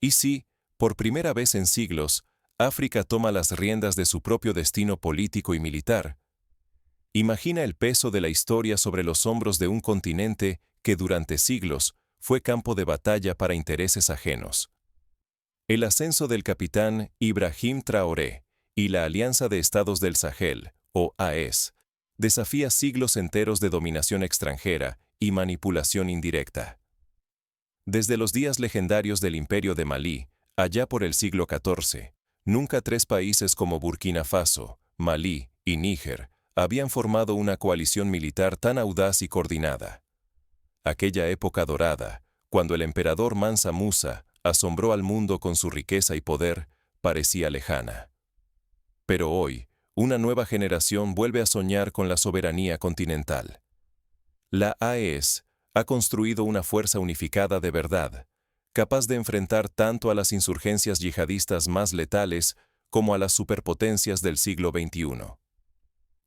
Y sí, por primera vez en siglos, África toma las riendas de su propio destino político y militar. Imagina el peso de la historia sobre los hombros de un continente que durante siglos fue campo de batalla para intereses ajenos. El ascenso del capitán Ibrahim Traoré y la Alianza de Estados del Sahel, o AES, desafía siglos enteros de dominación extranjera y manipulación indirecta. Desde los días legendarios del Imperio de Malí, allá por el siglo XIV, nunca tres países como Burkina Faso, Malí y Níger habían formado una coalición militar tan audaz y coordinada. Aquella época dorada, cuando el emperador Mansa Musa asombró al mundo con su riqueza y poder, parecía lejana. Pero hoy, una nueva generación vuelve a soñar con la soberanía continental. La AES ha construido una fuerza unificada de verdad, capaz de enfrentar tanto a las insurgencias yihadistas más letales como a las superpotencias del siglo XXI.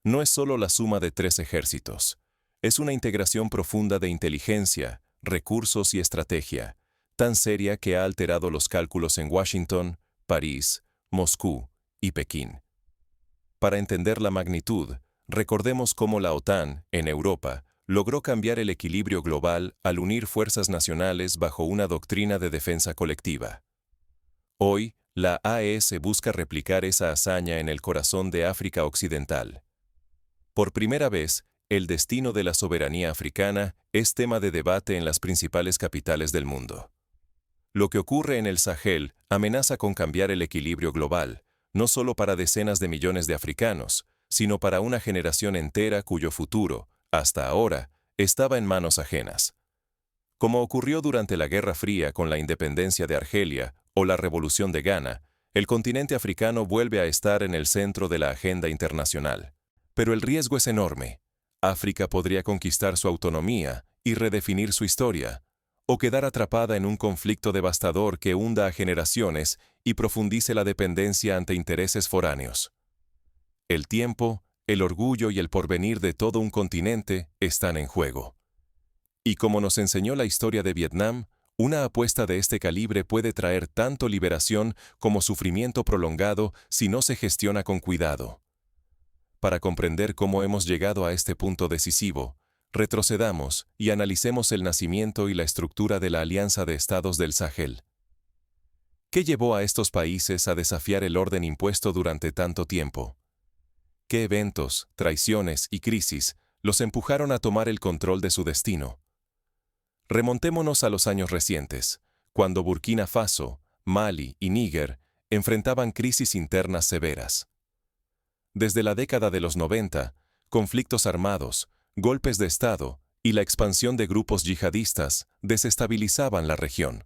No es solo la suma de tres ejércitos, es una integración profunda de inteligencia, recursos y estrategia, tan seria que ha alterado los cálculos en Washington, París, Moscú y Pekín. Para entender la magnitud, recordemos cómo la OTAN, en Europa, logró cambiar el equilibrio global al unir fuerzas nacionales bajo una doctrina de defensa colectiva. Hoy, la AES busca replicar esa hazaña en el corazón de África Occidental. Por primera vez, el destino de la soberanía africana es tema de debate en las principales capitales del mundo. Lo que ocurre en el Sahel amenaza con cambiar el equilibrio global, no solo para decenas de millones de africanos, sino para una generación entera cuyo futuro, hasta ahora, estaba en manos ajenas. Como ocurrió durante la Guerra Fría con la independencia de Argelia o la Revolución de Ghana, el continente africano vuelve a estar en el centro de la agenda internacional. Pero el riesgo es enorme. África podría conquistar su autonomía y redefinir su historia, o quedar atrapada en un conflicto devastador que hunda a generaciones y profundice la dependencia ante intereses foráneos. El tiempo, el orgullo y el porvenir de todo un continente están en juego. Y como nos enseñó la historia de Vietnam, una apuesta de este calibre puede traer tanto liberación como sufrimiento prolongado si no se gestiona con cuidado. Para comprender cómo hemos llegado a este punto decisivo, retrocedamos y analicemos el nacimiento y la estructura de la Alianza de Estados del Sahel. ¿Qué llevó a estos países a desafiar el orden impuesto durante tanto tiempo? ¿Qué eventos, traiciones y crisis los empujaron a tomar el control de su destino? Remontémonos a los años recientes, cuando Burkina Faso, Mali y Níger enfrentaban crisis internas severas. Desde la década de los 90, conflictos armados, golpes de Estado y la expansión de grupos yihadistas desestabilizaban la región.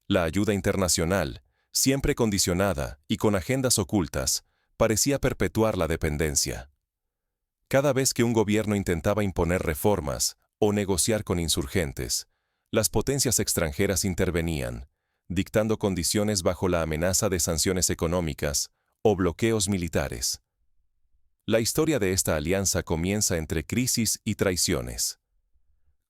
La ayuda internacional, siempre condicionada y con agendas ocultas, parecía perpetuar la dependencia. Cada vez que un gobierno intentaba imponer reformas o negociar con insurgentes, las potencias extranjeras intervenían, dictando condiciones bajo la amenaza de sanciones económicas o bloqueos militares. La historia de esta alianza comienza entre crisis y traiciones.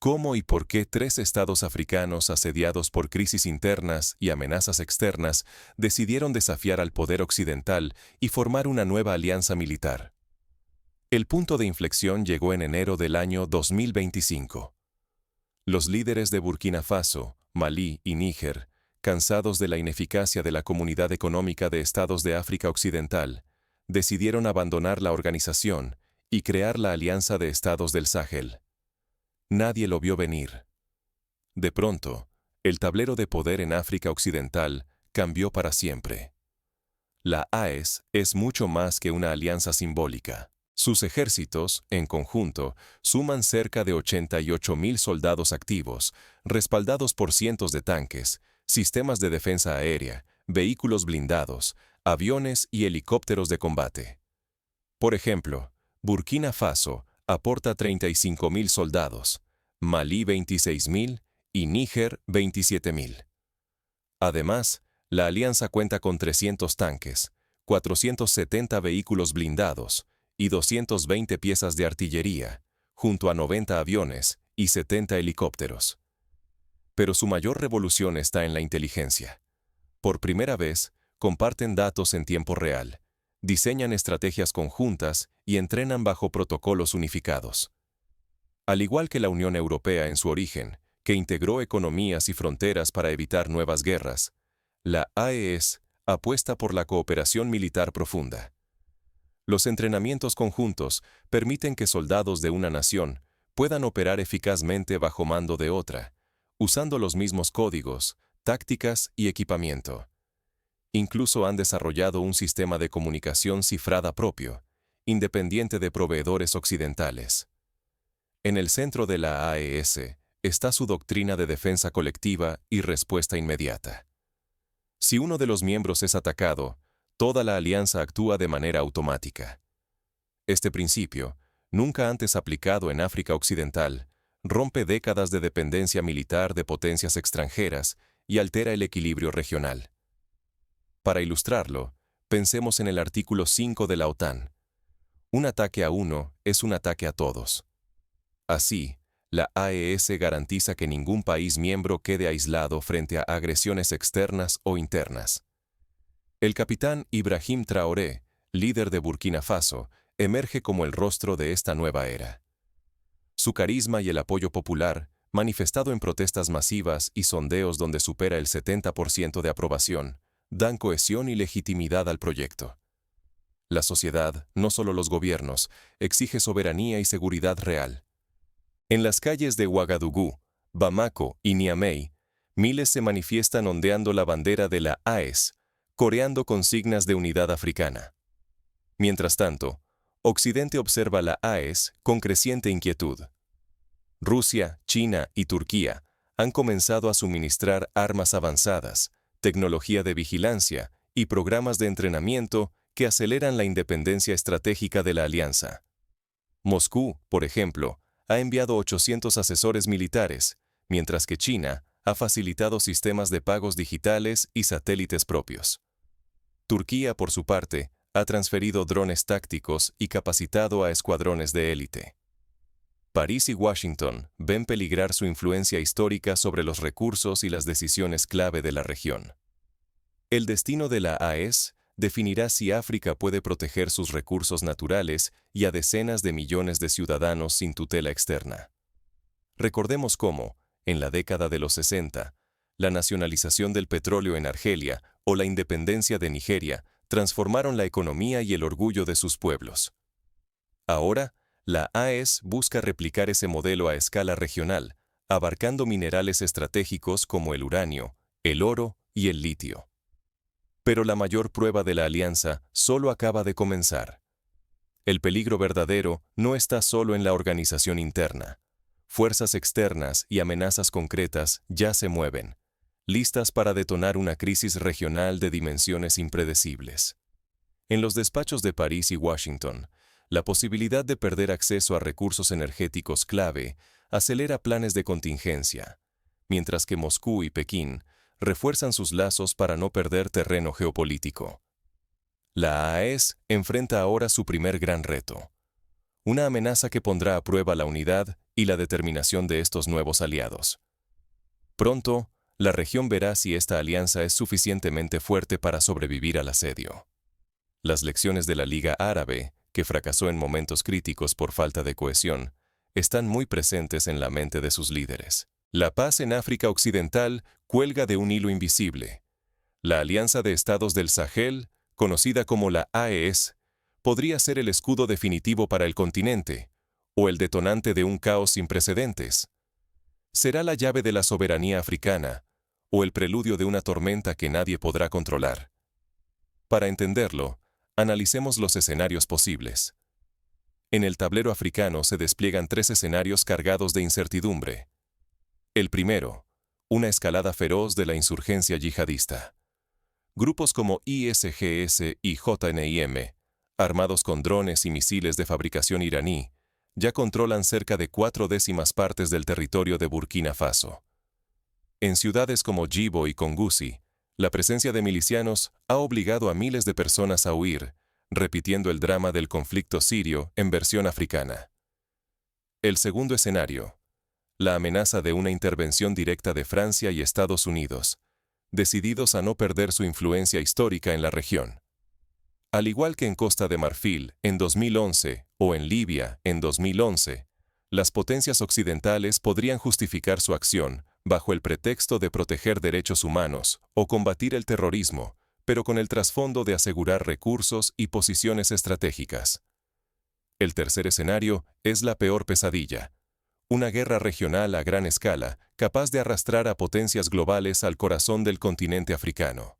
¿Cómo y por qué tres estados africanos asediados por crisis internas y amenazas externas decidieron desafiar al poder occidental y formar una nueva alianza militar? El punto de inflexión llegó en enero del año 2025. Los líderes de Burkina Faso, Malí y Níger, cansados de la ineficacia de la Comunidad Económica de Estados de África Occidental, decidieron abandonar la organización y crear la Alianza de Estados del Sahel. Nadie lo vio venir. De pronto, el tablero de poder en África Occidental cambió para siempre. La AES es mucho más que una alianza simbólica. Sus ejércitos, en conjunto, suman cerca de 88.000 soldados activos, respaldados por cientos de tanques, sistemas de defensa aérea, vehículos blindados, aviones y helicópteros de combate. Por ejemplo, Burkina Faso aporta 35.000 soldados, Malí 26.000 y Níger 27.000. Además, la alianza cuenta con 300 tanques, 470 vehículos blindados y 220 piezas de artillería, junto a 90 aviones y 70 helicópteros. Pero su mayor revolución está en la inteligencia. por primera vez, comparten datos en tiempo real, diseñan estrategias conjuntas y entrenan bajo protocolos unificados. Al igual que la Unión Europea en su origen, que integró economías y fronteras para evitar nuevas guerras, la AES apuesta por la cooperación militar profunda. Los entrenamientos conjuntos permiten que soldados de una nación puedan operar eficazmente bajo mando de otra, usando los mismos códigos, tácticas y equipamiento. Incluso han desarrollado un sistema de comunicación cifrada propio, independiente de proveedores occidentales. En el centro de la AES está su doctrina de defensa colectiva y respuesta inmediata. Si uno de los miembros es atacado, toda la alianza actúa de manera automática. Este principio, nunca antes aplicado en África Occidental, rompe décadas de dependencia militar de potencias extranjeras y altera el equilibrio regional. Para ilustrarlo, pensemos en el artículo 5 de la OTAN. Un ataque a uno es un ataque a todos. Así, la AES garantiza que ningún país miembro quede aislado frente a agresiones externas o internas. El capitán Ibrahim Traoré, líder de Burkina Faso, emerge como el rostro de esta nueva era. Su carisma y el apoyo popular, manifestado en protestas masivas y sondeos donde supera el 70% de aprobación, dan cohesión y legitimidad al proyecto. La sociedad, no solo los gobiernos, exige soberanía y seguridad real. En las calles de Ouagadougou, Bamako y Niamey, miles se manifiestan ondeando la bandera de la AES, coreando consignas de unidad africana. Mientras tanto, Occidente observa la AES con creciente inquietud. Rusia, China y Turquía han comenzado a suministrar armas avanzadas, tecnología de vigilancia y programas de entrenamiento que aceleran la independencia estratégica de la alianza. Moscú, por ejemplo, ha enviado 800 asesores militares, mientras que China ha facilitado sistemas de pagos digitales y satélites propios. Turquía, por su parte, ha transferido drones tácticos y capacitado a escuadrones de élite. París y Washington ven peligrar su influencia histórica sobre los recursos y las decisiones clave de la región. El destino de la AES definirá si África puede proteger sus recursos naturales y a decenas de millones de ciudadanos sin tutela externa. Recordemos cómo, en la década de los 60, la nacionalización del petróleo en Argelia o la independencia de Nigeria transformaron la economía y el orgullo de sus pueblos. Ahora, la AES busca replicar ese modelo a escala regional, abarcando minerales estratégicos como el uranio, el oro y el litio. Pero la mayor prueba de la alianza solo acaba de comenzar. El peligro verdadero no está solo en la organización interna. Fuerzas externas y amenazas concretas ya se mueven, listas para detonar una crisis regional de dimensiones impredecibles. En los despachos de París y Washington, la posibilidad de perder acceso a recursos energéticos clave acelera planes de contingencia, mientras que Moscú y Pekín refuerzan sus lazos para no perder terreno geopolítico. La AES enfrenta ahora su primer gran reto, una amenaza que pondrá a prueba la unidad y la determinación de estos nuevos aliados. Pronto, la región verá si esta alianza es suficientemente fuerte para sobrevivir al asedio. Las lecciones de la Liga Árabe, que fracasó en momentos críticos por falta de cohesión, están muy presentes en la mente de sus líderes. La paz en África Occidental cuelga de un hilo invisible. La Alianza de Estados del Sahel, conocida como la AES, podría ser el escudo definitivo para el continente, o el detonante de un caos sin precedentes. Será la llave de la soberanía africana, o el preludio de una tormenta que nadie podrá controlar. Para entenderlo, analicemos los escenarios posibles. En el tablero africano se despliegan 3 escenarios cargados de incertidumbre. El primero, una escalada feroz de la insurgencia yihadista. Grupos como ISGS y JNIM, armados con drones y misiles de fabricación iraní, ya controlan cerca de 4/10 partes del territorio de Burkina Faso. En ciudades como Djibo y Kongoussi, la presencia de milicianos ha obligado a miles de personas a huir, repitiendo el drama del conflicto sirio en versión africana. El segundo escenario, la amenaza de una intervención directa de Francia y Estados Unidos, decididos a no perder su influencia histórica en la región. Al igual que en Costa de Marfil en 2011 o en Libia en 2011, las potencias occidentales podrían justificar su acción bajo el pretexto de proteger derechos humanos o combatir el terrorismo, pero con el trasfondo de asegurar recursos y posiciones estratégicas. El tercer escenario es la peor pesadilla: una guerra regional a gran escala, capaz de arrastrar a potencias globales al corazón del continente africano.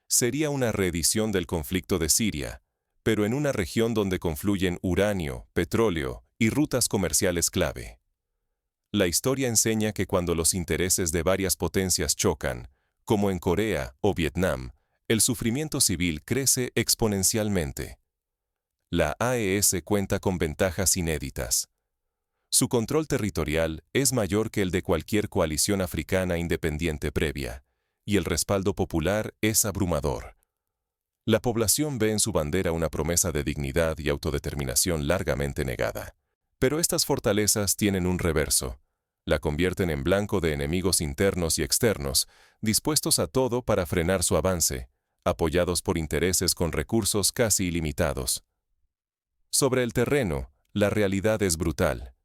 Sería una reedición del conflicto de Siria, pero en una región donde confluyen uranio, petróleo y rutas comerciales clave. La historia enseña que cuando los intereses de varias potencias chocan, como en Corea o Vietnam, el sufrimiento civil crece exponencialmente. La AES cuenta con ventajas inéditas. Su control territorial es mayor que el de cualquier coalición africana independiente previa, y el respaldo popular es abrumador. La población ve en su bandera una promesa de dignidad y autodeterminación largamente negada. Pero estas fortalezas tienen un reverso. La convierten en blanco de enemigos internos y externos, dispuestos a todo para frenar su avance, apoyados por intereses con recursos casi ilimitados. Sobre el terreno, la realidad es brutal.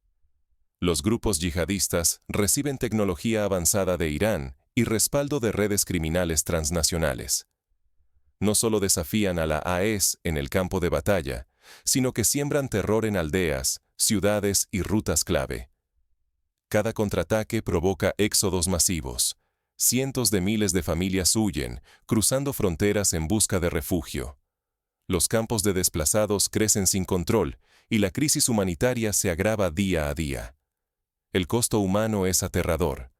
Los grupos yihadistas reciben tecnología avanzada de Irán y respaldo de redes criminales transnacionales. No solo desafían a la AES en el campo de batalla, sino que siembran terror en aldeas, ciudades y rutas clave. Cada contraataque provoca éxodos masivos. Cientos de miles de familias huyen, cruzando fronteras en busca de refugio. Los campos de desplazados crecen sin control y la crisis humanitaria se agrava día a día. El costo humano es aterrador.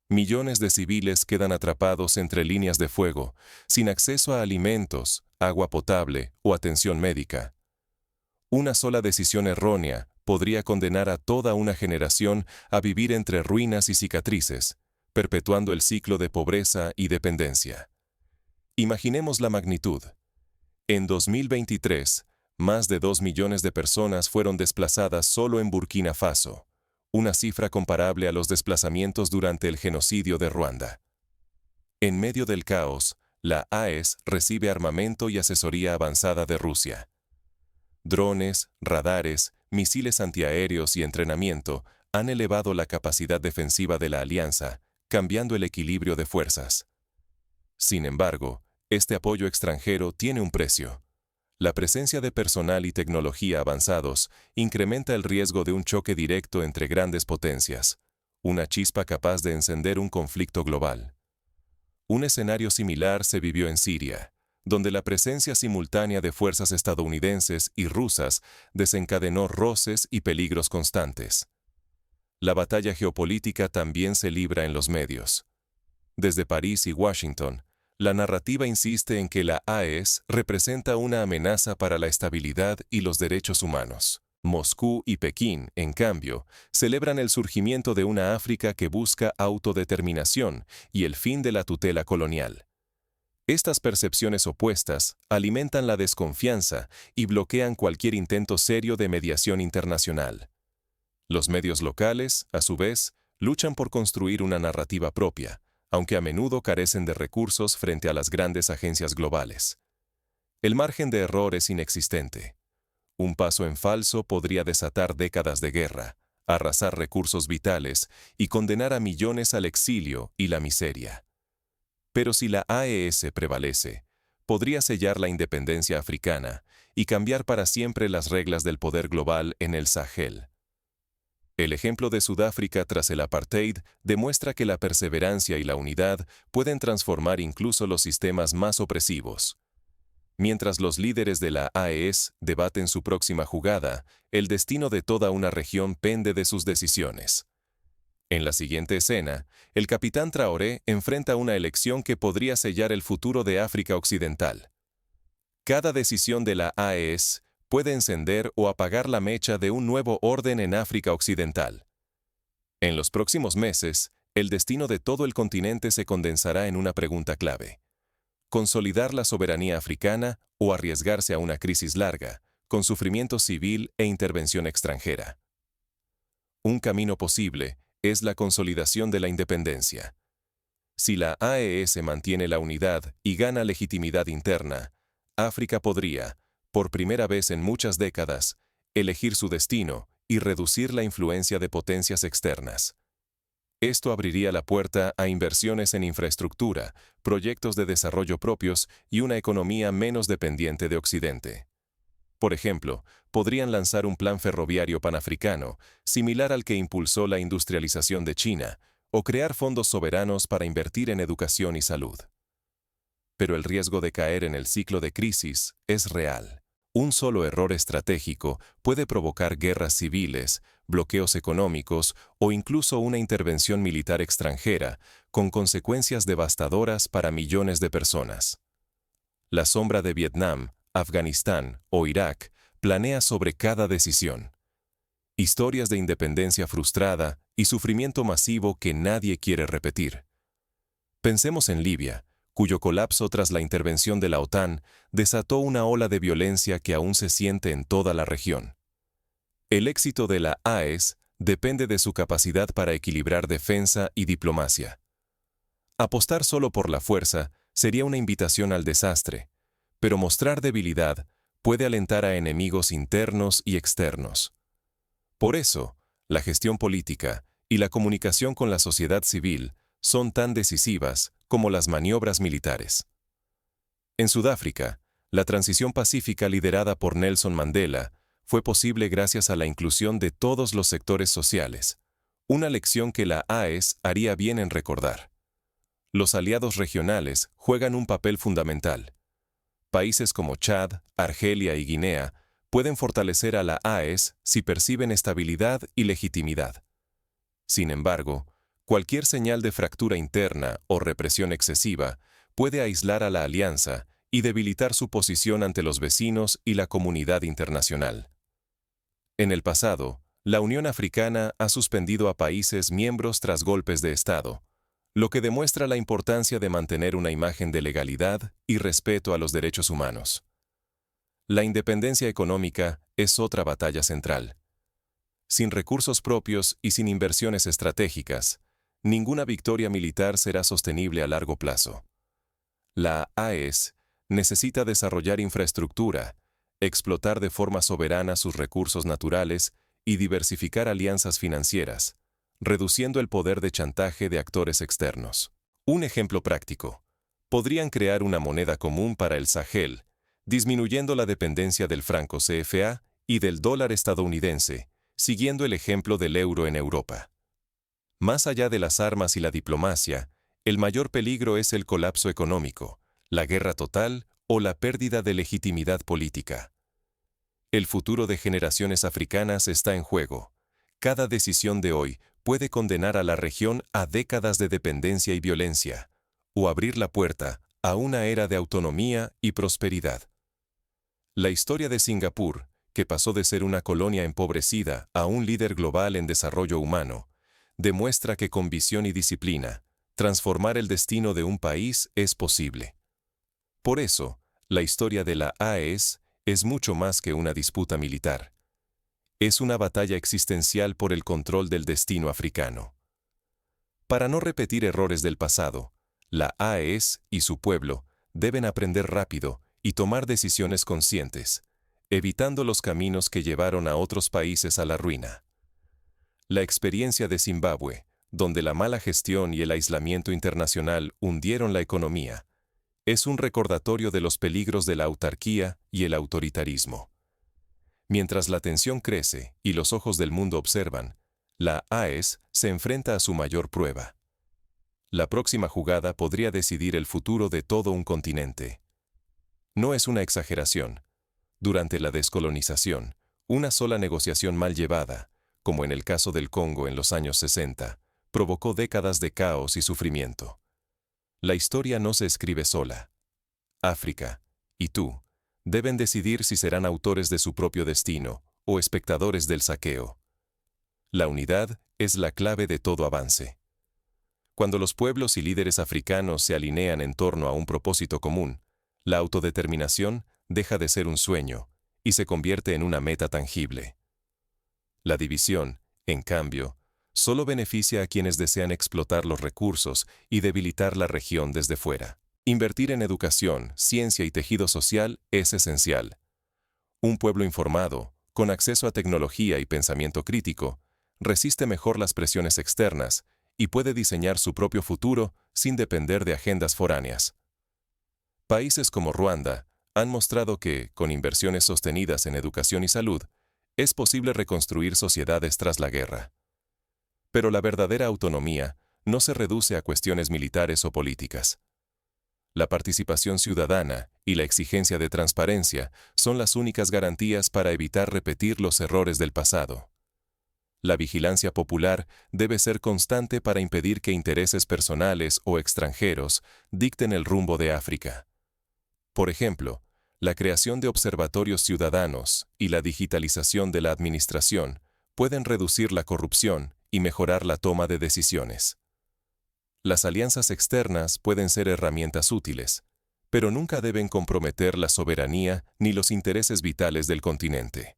Millones de civiles quedan atrapados entre líneas de fuego, sin acceso a alimentos, agua potable o atención médica. Una sola decisión errónea podría condenar a toda una generación a vivir entre ruinas y cicatrices, perpetuando el ciclo de pobreza y dependencia. Imaginemos la magnitud. En 2023, más de 2 millones de personas fueron desplazadas solo en Burkina Faso, una cifra comparable a los desplazamientos durante el genocidio de Ruanda. En medio del caos, la AES recibe armamento y asesoría avanzada de Rusia. Drones, radares, misiles antiaéreos y entrenamiento han elevado la capacidad defensiva de la alianza, cambiando el equilibrio de fuerzas. Sin embargo, este apoyo extranjero tiene un precio. La presencia de personal y tecnología avanzados incrementa el riesgo de un choque directo entre grandes potencias, una chispa capaz de encender un conflicto global. Un escenario similar se vivió en Siria, donde la presencia simultánea de fuerzas estadounidenses y rusas desencadenó roces y peligros constantes. La batalla geopolítica también se libra en los medios. Desde París y Washington, la narrativa insiste en que la AES representa una amenaza para la estabilidad y los derechos humanos. Moscú y Pekín, en cambio, celebran el surgimiento de una África que busca autodeterminación y el fin de la tutela colonial. Estas percepciones opuestas alimentan la desconfianza y bloquean cualquier intento serio de mediación internacional. Los medios locales, a su vez, luchan por construir una narrativa propia, aunque a menudo carecen de recursos frente a las grandes agencias globales. El margen de error es inexistente. Un paso en falso podría desatar décadas de guerra, arrasar recursos vitales y condenar a millones al exilio y la miseria. Pero si la AES prevalece, podría sellar la independencia africana y cambiar para siempre las reglas del poder global en el Sahel. El ejemplo de Sudáfrica tras el apartheid demuestra que la perseverancia y la unidad pueden transformar incluso los sistemas más opresivos. Mientras los líderes de la AES debaten su próxima jugada, el destino de toda una región pende de sus decisiones. En la siguiente escena, el capitán Traoré enfrenta una elección que podría sellar el futuro de África Occidental. Cada decisión de la AES puede encender o apagar la mecha de un nuevo orden en África Occidental. En los próximos meses, el destino de todo el continente se condensará en una pregunta clave: ¿consolidar la soberanía africana o arriesgarse a una crisis larga, con sufrimiento civil e intervención extranjera? Un camino posible es la consolidación de la independencia. Si la AES mantiene la unidad y gana legitimidad interna, África podría, por primera vez en muchas décadas, elegir su destino y reducir la influencia de potencias externas. Esto abriría la puerta a inversiones en infraestructura, proyectos de desarrollo propios y una economía menos dependiente de Occidente. Por ejemplo, podrían lanzar un plan ferroviario panafricano, similar al que impulsó la industrialización de China, o crear fondos soberanos para invertir en educación y salud. Pero el riesgo de caer en el ciclo de crisis es real. Un solo error estratégico puede provocar guerras civiles, bloqueos económicos o incluso una intervención militar extranjera, con consecuencias devastadoras para millones de personas. La sombra de Vietnam, Afganistán o Irak planea sobre cada decisión. Historias de independencia frustrada y sufrimiento masivo que nadie quiere repetir. Pensemos en Libia, cuyo colapso tras la intervención de la OTAN desató una ola de violencia que aún se siente en toda la región. El éxito de la AES depende de su capacidad para equilibrar defensa y diplomacia. Apostar solo por la fuerza sería una invitación al desastre, pero mostrar debilidad puede alentar a enemigos internos y externos. Por eso, la gestión política y la comunicación con la sociedad civil son tan decisivas como las maniobras militares. En Sudáfrica, la transición pacífica liderada por Nelson Mandela fue posible gracias a la inclusión de todos los sectores sociales, una lección que la AES haría bien en recordar. Los aliados regionales juegan un papel fundamental. Países como Chad, Argelia y Guinea pueden fortalecer a la AES si perciben estabilidad y legitimidad. Sin embargo, cualquier señal de fractura interna o represión excesiva puede aislar a la alianza y debilitar su posición ante los vecinos y la comunidad internacional. En el pasado, la Unión Africana ha suspendido a países miembros tras golpes de Estado, lo que demuestra la importancia de mantener una imagen de legalidad y respeto a los derechos humanos. La independencia económica es otra batalla central. Sin recursos propios y sin inversiones estratégicas, ninguna victoria militar será sostenible a largo plazo. La AES necesita desarrollar infraestructura, explotar de forma soberana sus recursos naturales y diversificar alianzas financieras, reduciendo el poder de chantaje de actores externos. Un ejemplo práctico. Podrían crear una moneda común para el Sahel, disminuyendo la dependencia del franco CFA y del dólar estadounidense, siguiendo el ejemplo del euro en Europa. Más allá de las armas y la diplomacia, el mayor peligro es el colapso económico, la guerra total o la pérdida de legitimidad política. El futuro de generaciones africanas está en juego. Cada decisión de hoy puede condenar a la región a décadas de dependencia y violencia, o abrir la puerta a una era de autonomía y prosperidad. La historia de Singapur, que pasó de ser una colonia empobrecida a un líder global en desarrollo humano, demuestra que con visión y disciplina, transformar el destino de un país es posible. Por eso, la historia de la AES es mucho más que una disputa militar. Es una batalla existencial por el control del destino africano. Para no repetir errores del pasado, la AES y su pueblo deben aprender rápido y tomar decisiones conscientes, evitando los caminos que llevaron a otros países a la ruina. La experiencia de Zimbabue, donde la mala gestión y el aislamiento internacional hundieron la economía, es un recordatorio de los peligros de la autarquía y el autoritarismo. Mientras la tensión crece y los ojos del mundo observan, la AES se enfrenta a su mayor prueba. La próxima jugada podría decidir el futuro de todo un continente. No es una exageración. Durante la descolonización, una sola negociación mal llevada, como en el caso del Congo en los años 60, provocó décadas de caos y sufrimiento. La historia no se escribe sola. África, y tú, deben decidir si serán autores de su propio destino o espectadores del saqueo. La unidad es la clave de todo avance. Cuando los pueblos y líderes africanos se alinean en torno a un propósito común, la autodeterminación deja de ser un sueño y se convierte en una meta tangible. La división, en cambio, solo beneficia a quienes desean explotar los recursos y debilitar la región desde fuera. Invertir en educación, ciencia y tejido social es esencial. Un pueblo informado, con acceso a tecnología y pensamiento crítico, resiste mejor las presiones externas y puede diseñar su propio futuro sin depender de agendas foráneas. Países como Ruanda han mostrado que, con inversiones sostenidas en educación y salud, es posible reconstruir sociedades tras la guerra. Pero la verdadera autonomía no se reduce a cuestiones militares o políticas. La participación ciudadana y la exigencia de transparencia son las únicas garantías para evitar repetir los errores del pasado. La vigilancia popular debe ser constante para impedir que intereses personales o extranjeros dicten el rumbo de África. Por ejemplo, la creación de observatorios ciudadanos y la digitalización de la administración pueden reducir la corrupción y mejorar la toma de decisiones. Las alianzas externas pueden ser herramientas útiles, pero nunca deben comprometer la soberanía ni los intereses vitales del continente.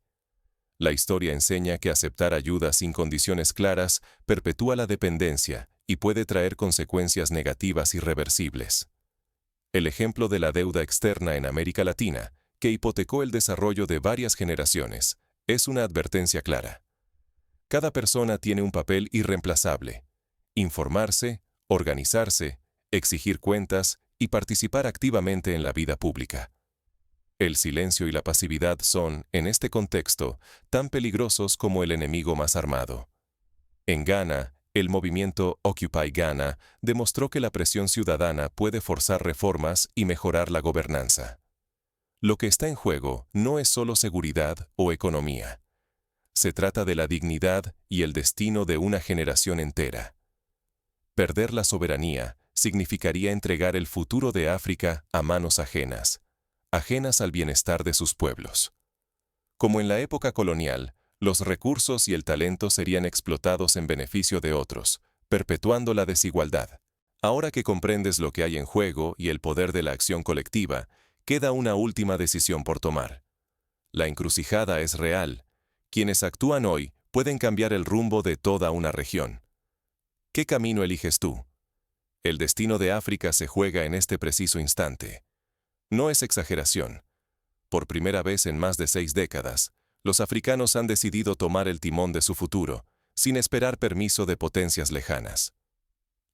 La historia enseña que aceptar ayuda sin condiciones claras perpetúa la dependencia y puede traer consecuencias negativas irreversibles. El ejemplo de la deuda externa en América Latina, que hipotecó el desarrollo de varias generaciones, es una advertencia clara. Cada persona tiene un papel irreemplazable: informarse, organizarse, exigir cuentas y participar activamente en la vida pública. El silencio y la pasividad son, en este contexto, tan peligrosos como el enemigo más armado. En Ghana, el movimiento Occupy Ghana demostró que la presión ciudadana puede forzar reformas y mejorar la gobernanza. Lo que está en juego no es solo seguridad o economía. Se trata de la dignidad y el destino de una generación entera. Perder la soberanía significaría entregar el futuro de África a manos ajenas al bienestar de sus pueblos. Como en la época colonial, los recursos y el talento serían explotados en beneficio de otros, perpetuando la desigualdad. Ahora que comprendes lo que hay en juego y el poder de la acción colectiva, queda una última decisión por tomar. La encrucijada es real. Quienes actúan hoy pueden cambiar el rumbo de toda una región. ¿Qué camino eliges tú? El destino de África se juega en este preciso instante. No es exageración. Por primera vez en más de 6 décadas, los africanos han decidido tomar el timón de su futuro, sin esperar permiso de potencias lejanas.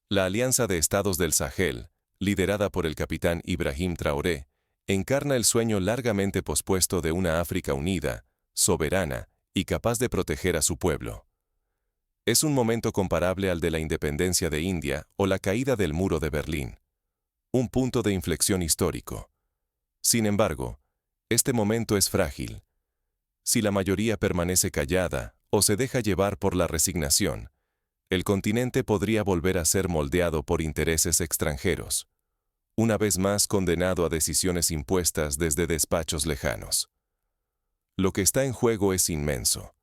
La Alianza de Estados del Sahel, liderada por el capitán Ibrahim Traoré, encarna el sueño largamente pospuesto de una África unida, soberana y capaz de proteger a su pueblo. Es un momento comparable al de la independencia de India o la caída del muro de Berlín. Un punto de inflexión histórico. Sin embargo, este momento es frágil. Si la mayoría permanece callada o se deja llevar por la resignación, el continente podría volver a ser moldeado por intereses extranjeros, una vez más condenado a decisiones impuestas desde despachos lejanos. Lo que está en juego es inmenso.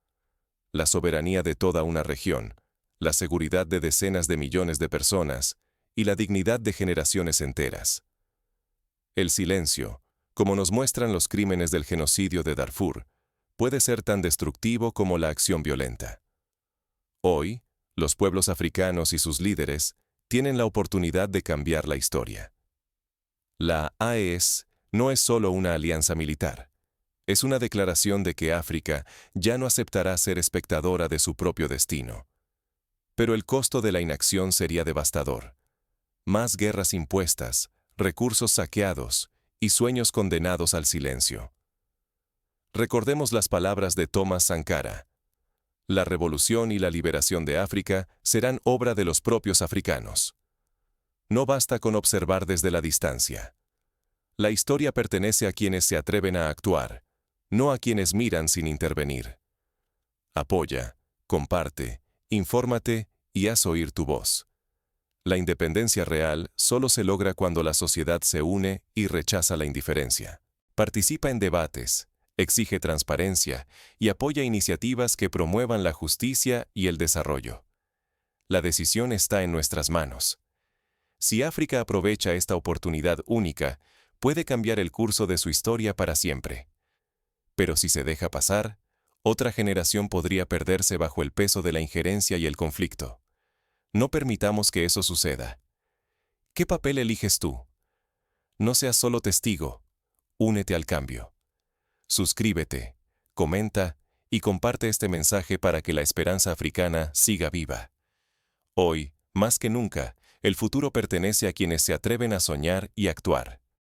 La soberanía de toda una región, la seguridad de decenas de millones de personas y la dignidad de generaciones enteras. El silencio, como nos muestran los crímenes del genocidio de Darfur, puede ser tan destructivo como la acción violenta. Hoy, los pueblos africanos y sus líderes tienen la oportunidad de cambiar la historia. La AES no es solo una alianza militar. Es una declaración de que África ya no aceptará ser espectadora de su propio destino. Pero el costo de la inacción sería devastador. Más guerras impuestas, recursos saqueados y sueños condenados al silencio. Recordemos las palabras de Thomas Sankara. La revolución y la liberación de África serán obra de los propios africanos. No basta con observar desde la distancia. La historia pertenece a quienes se atreven a actuar, no a quienes miran sin intervenir. Apoya, comparte, infórmate y haz oír tu voz. La independencia real solo se logra cuando la sociedad se une y rechaza la indiferencia. Participa en debates, exige transparencia y apoya iniciativas que promuevan la justicia y el desarrollo. La decisión está en nuestras manos. Si África aprovecha esta oportunidad única, puede cambiar el curso de su historia para siempre. Pero si se deja pasar, Otra generación podría perderse bajo el peso de la injerencia y el conflicto. No permitamos que eso suceda. ¿Qué papel eliges tú? No seas solo testigo, únete al cambio. Suscríbete, comenta y comparte este mensaje para que la esperanza africana siga viva. Hoy, más que nunca, el futuro pertenece a quienes se atreven a soñar y actuar.